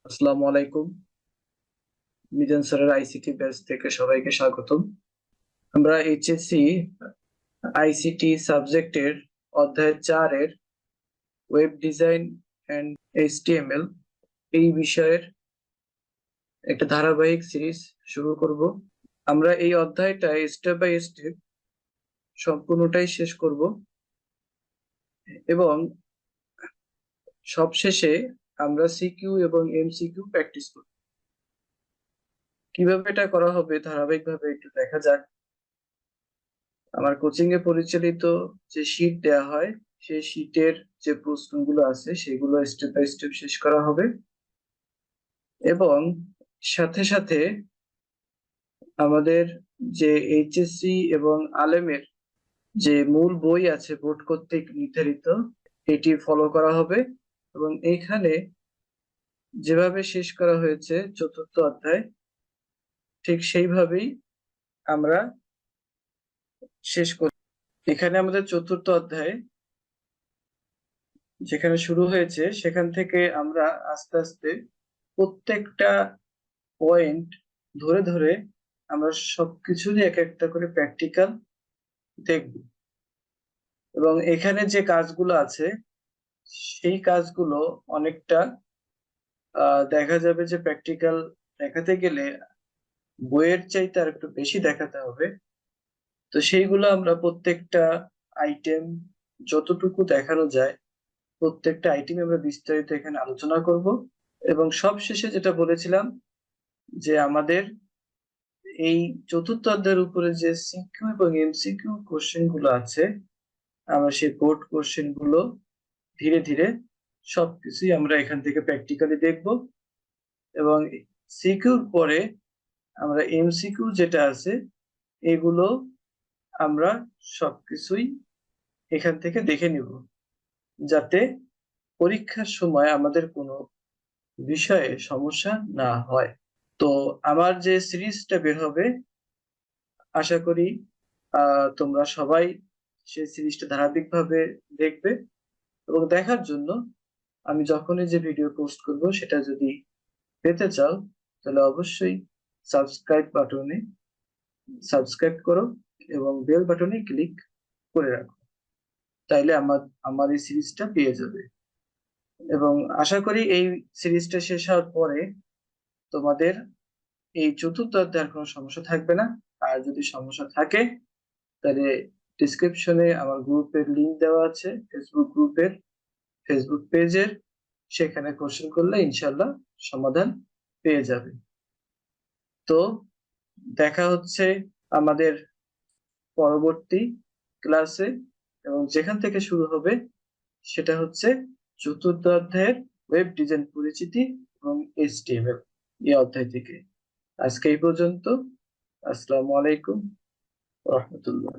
আসসালামু আলাইকুম। মিজান স্যারের আইসিটি ব্যাচ থেকে সবাইকে স্বাগতম। আমরা এইচএসসি আইসিটি সাবজেক্টের অধ্যায় 4 এর ওয়েব ডিজাইন এন্ড এইচটিএমএল এই বিষয়ের একটা ধারাবাহিক সিরিজ শুরু করব। আমরা এই অধ্যায়টা স্টেপ বাই স্টেপ সম্পূর্ণটাই শেষ করব এবং সবশেষে আমরা সিকিউ এবং এমসিকিউ প্র্যাকটিস করব। কিভাবে এটা করা হবে ধারাবাহিকভাবে একটু দেখা যাক। আমার কোচিং এ পরিচালিত যে শীট দেয়া হয় সেই শীটের যে প্রশ্নগুলো আছে সেগুলো স্টেপ বাই স্টেপ শেষ করা হবে এবং সাথে সাথে আমাদের যে এইচএসসি এবং আলেমের যে মূল বই আছে বোর্ড কর্তৃক নির্ধারিত এটি ফলো করা হবে এবং এইখানে যেভাবে শেষ করা হয়েছে চতুর্থ অধ্যায় ঠিক সেইভাবেই আমরা শেষ করি। এখানে আমাদের চতুর্থ অধ্যায় যেখানে শুরু হয়েছে সেখান থেকে আমরা আস্তে আস্তে প্রত্যেকটা পয়েন্ট ধরে ধরে আমরা সবকিছুরই এক একটা করে প্র্যাকটিক্যাল দেখব এবং এখানে যে কাজগুলো আছে সেই কাজগুলো অনেকটা দেখা যাবে যে প্র্যাকটিক্যাল দেখাতে গেলে বইয়ের চাইতে আর একটু বেশি দেখাতে হবে। তো সেইগুলো আমরা প্রত্যেকটা আইটেম যতটুকু দেখানো যায় প্রত্যেকটা আইটেম আমরা বিস্তারিত এখানে আলোচনা করব এবং সবশেষে যেটা বলেছিলাম যে আমাদের এই চতুর্থ অধ্যায়ের উপরে যে সিকিউ এবং এমসিকিউ কোশ্চেন গুলো আছে আমরা সেই বোর্ড কোশ্চেন গুলো ধীরে ধীরে সবকিছুই আমরা এখান থেকে প্র্যাকটিক্যালি দেখব এবং সিকিউর পরে আমরা এমসিকিউ যেটা আছে এগুলো আমরা সবকিছুই এখান থেকে দেখে নিব যাতে পরীক্ষার সময় আমাদের কোনো বিষয়ে সমস্যা না হয়। তো আমার যে সিরিজটা বের হবে আশা করি তোমরা সবাই সেই সিরিজটা ধারাবাহিকভাবে দেখবে এবং দেখার জন্য আমি যখনই যে ভিডিও পোস্ট করব সেটা যদি পেতে চাও তাহলে অবশ্যই সাবস্ক্রাইব বাটনে সাবস্ক্রাইব করো এবং বেল বাটনে ক্লিক করে রাখো, তাইলে আমার আমার এই সিরিজটা পেয়ে যাবে এবং আশা করি এই সিরিজটা শেষ হওয়ার পরে তোমাদের এই চতুর্থ অধ্যায়ের কোনো সমস্যা থাকবে না। আর যদি সমস্যা থাকে তাহলে ডিসক্রিপশনে আমার গ্রুপের লিংক দেওয়া আছে, ফেসবুক গ্রুপের ফেসবুক পেজের, সেখানে কোশ্চেন করলে ইনশাল্লাহ সমাধান পেয়ে যাবে। তো দেখা হচ্ছে আমাদের পরবর্তী ক্লাসে এবং যেখান থেকে শুরু হবে সেটা হচ্ছে চতুর্থ অধ্যায়ের ওয়েব ডিজাইন পরিচিতি এবং এইচটিএমএল এই অধ্যায় থেকে। আজকে এই পর্যন্ত। আসসালামু আলাইকুম ওয়া রাহমাতুল্লাহ।